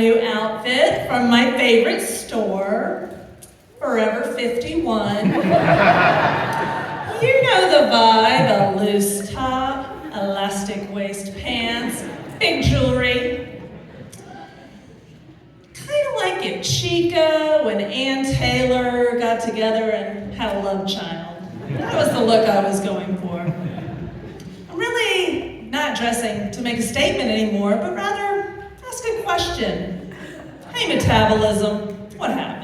new outfit from my favorite store, Forever 51. You know the vibe, a loose top, elastic waist pants, big jewelry. Kind of like if Chica and Ann Taylor got together and had a love child. That was the look I was going for. I'm really not dressing to make a statement anymore, but rather ask a question. Hey, metabolism, what happened?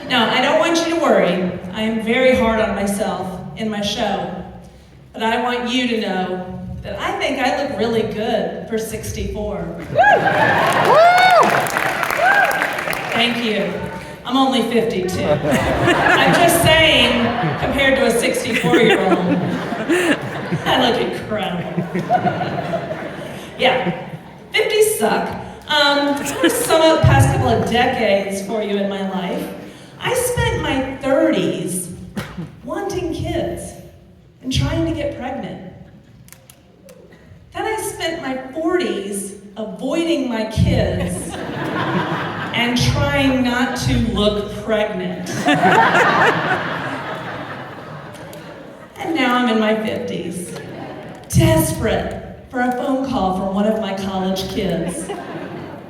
Now, I don't want you to worry. I am very hard on myself in my show, but I want you to know that I think I look really good for 64. Thank you. I'm only 52. I'm just saying, compared to a 64-year-old, I look incredible. Yeah, 50s suck. To sum up the past couple of decades for you in my life, I spent my 30s wanting kids and trying to get pregnant. Then I spent my 40s avoiding my kids and trying not to look pregnant. And now I'm in my 50s, desperate for a phone call from one of my college kids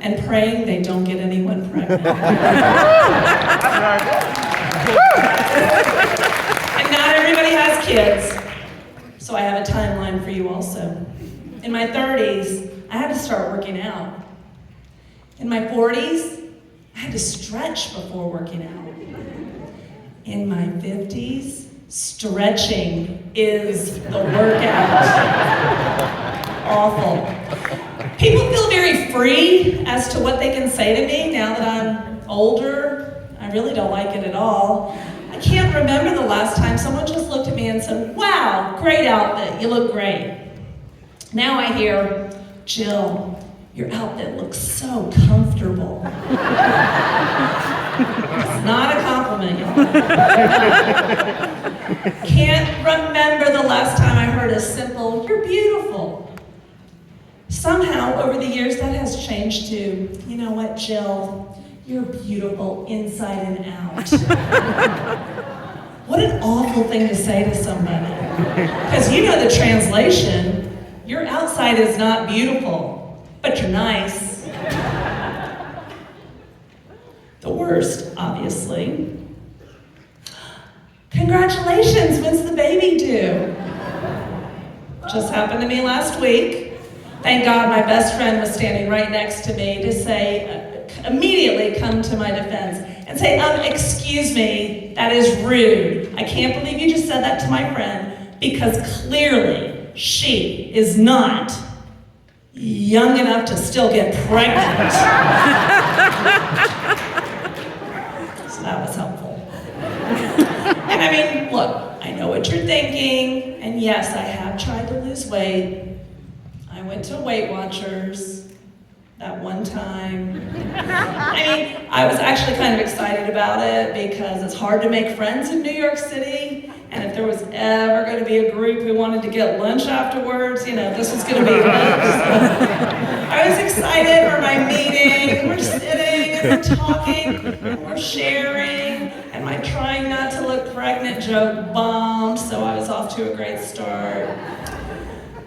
and praying they don't get anyone pregnant. And not everybody has kids, so I have a timeline for you also. In my 30s, I had to start working out. In my 40s, I had to stretch before working out. In my 50s, stretching is the workout. Awful. People feel very free as to what they can say to me now that I'm older. I really don't like it at all. I can't remember the last time someone just looked at me and said, "Wow, great outfit, you look great." Now I hear, "Jill, your outfit looks so comfortable." It's not a compliment, y'all. Can't remember the last time I heard a simple, "You're beautiful." Somehow, over the years, that has changed to, "You know what, Jill? You're beautiful inside and out." What an awful thing to say to somebody. Because you know the translation, your outside is not beautiful, but you're nice. The worst, obviously. Congratulations, when's the baby due? Just happened to me last week. Thank God my best friend was standing right next to me to say, immediately come to my defense and say, excuse me, that is rude. I can't believe you just said that to my friend, because clearly she is not young enough to still get pregnant. So that was helpful. And I mean, look, I know what you're thinking, and yes, I have tried to lose weight. I went to Weight Watchers that one time. I mean, I was actually kind of excited about it because it's hard to make friends in New York City, and if there was ever going to be a group who wanted to get lunch afterwards, you know, this was going to be it. So I was excited for my meeting, and we're sitting, and we're talking, and we're sharing, and my trying not to look pregnant joke bombed, so I was off to a great start.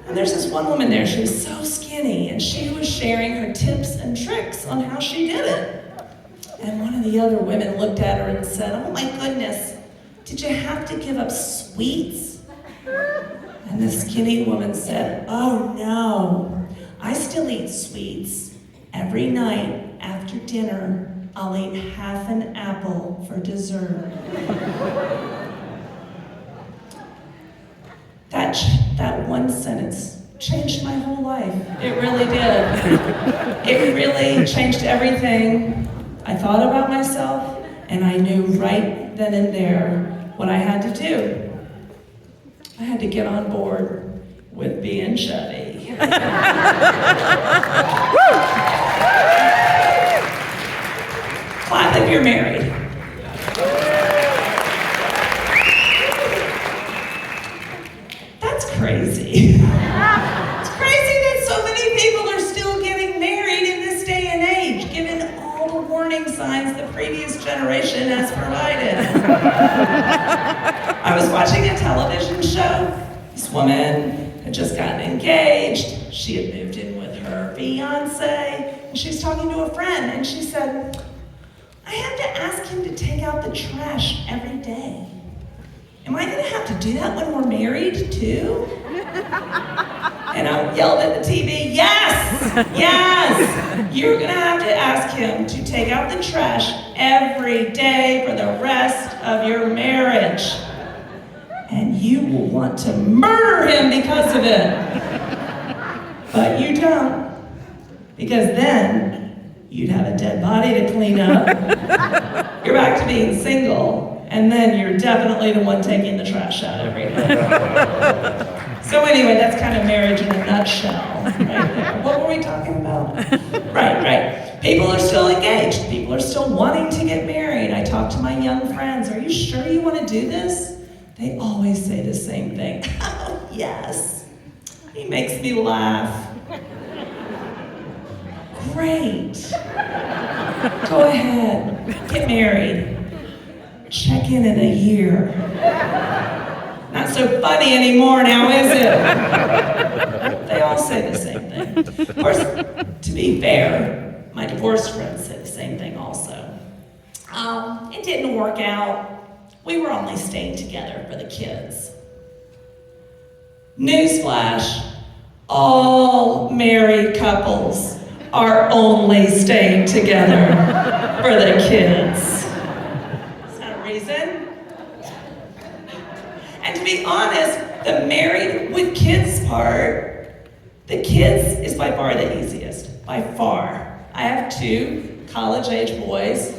And there's this one woman there, she was so skinny, and she was sharing her tips and tricks on how she did it. And one of the other women looked at her and said, "Oh my goodness, did you have to give up sweets?" And the skinny woman said, "Oh no, I still eat sweets. Every night after dinner, I'll eat half an apple for dessert." That one sentence changed my whole life. It really did. It really changed everything I thought about myself, and I knew right then and there what I had to do. I had to get on board with being chubby. Clap if you're married. Crazy. It's crazy that so many people are still getting I was watching a television show. This woman had just gotten engaged. She had moved in with her fiance, and she was talking to a friend, and she said, I have to ask him to take out the trash every day. Am I gonna have to do that when we're married too? And I yelled at the TV, yes! You're gonna have to ask him to take out the trash every day for the rest of your marriage. And you will want to murder him because of it. But you don't, because then you'd have a dead body to clean up. You're back to being single, and then you're definitely the one taking the trash out every day. So anyway, that's kind of marriage in a nutshell, right there. What were we talking about? Right. People are still engaged. People are still wanting to get married. I talk to my young friends, are you sure you want to do this? They always say the same thing. Oh, yes. He makes me laugh. Great. Go ahead, get married. Check in a year. Not so funny anymore now, is it? They all say the same thing. Of course, to be fair, my divorced friends say the same thing also. It didn't work out. We were only staying together for the kids. Newsflash, all married couples are only staying together for the kids. Is that a reason? And to be honest, the married with kids part, the kids is by far the easiest, by far. I have 2 college-age boys.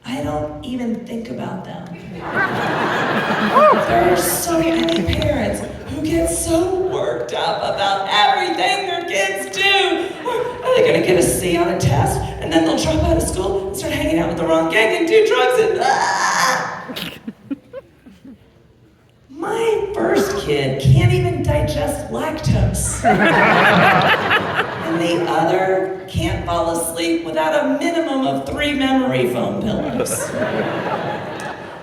I don't even think about them. There are so many parents who get so worked up about everything their kids do. Are they going to get a C on a test, and then they'll drop out of school and start hanging out with the wrong gang and do drugs and My first kid can't even digest lactose. And the other can't fall asleep without a minimum of 3 memory foam pillows.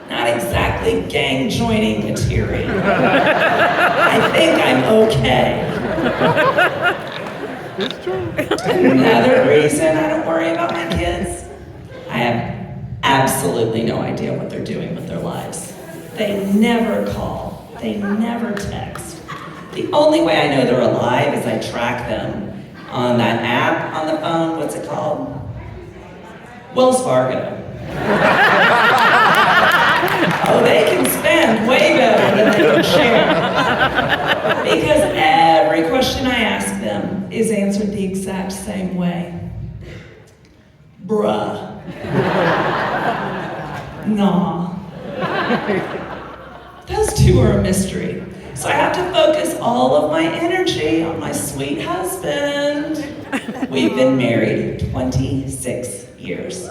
Not exactly gang joining material. I think I'm okay. Another reason I don't worry about my kids, I have absolutely no idea what they're doing with their lives. They never call, they never text. The only way I know they're alive is I track them on that app on the phone, what's it called? Wells Fargo. Oh, they can spend way better than they can share. Because every question I ask them is answered the exact same way. Bruh. Nah. Those 2 are a mystery. So I have to focus all of my energy on my sweet husband. We've been married 26 years.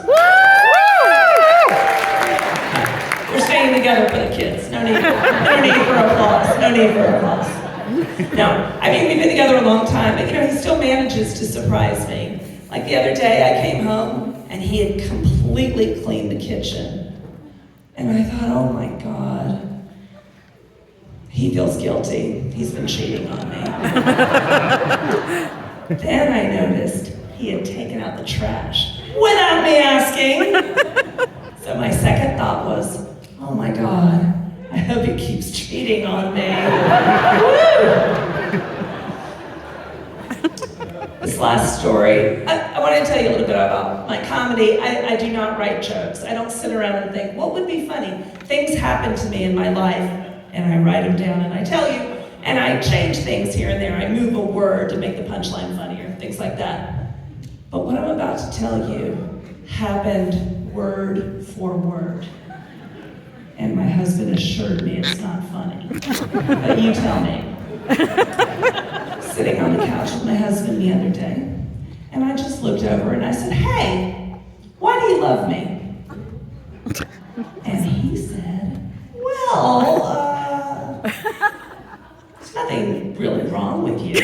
We're staying together for the kids. No need for applause. No need for applause. No, I mean, we've been together a long time, but he still manages to surprise me. Like the other day, I came home and he had completely cleaned the kitchen. And I thought, oh my God. He feels guilty. He's been cheating on me. Then I noticed he had taken out the trash without me asking. So my second thought was, oh my God, I hope he keeps cheating on me. This last story, I want to tell you a little bit about my comedy. I do not write jokes. I don't sit around and think, what would be funny? Things happen to me in my life, and I write them down and I tell you, and I change things here and there. I move a word to make the punchline funnier, things like that. But what I'm about to tell you happened word for word. And my husband assured me it's not funny. But you tell me. Sitting on the couch with my husband the other day, and I just looked over and I said, hey, why do you love me? And he said, well, there's nothing really wrong with you.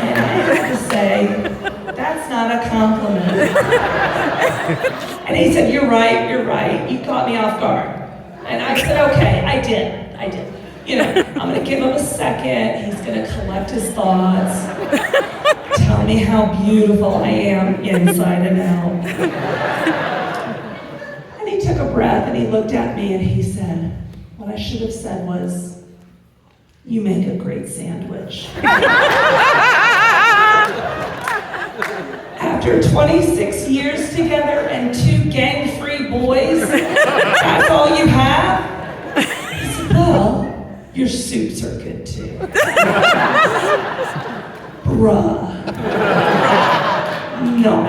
And And he said, you're right, you caught me off guard. And I said, okay, I did. You know, I'm gonna give him a second, he's gonna collect his thoughts, tell me how beautiful I am inside and out. And he took a breath and he looked at me and he said, what I should have said was, you make a great sandwich. After 26 years together and 2 gang-free boys, that's all you have? He said, well, your soups are good too. Bruh. No.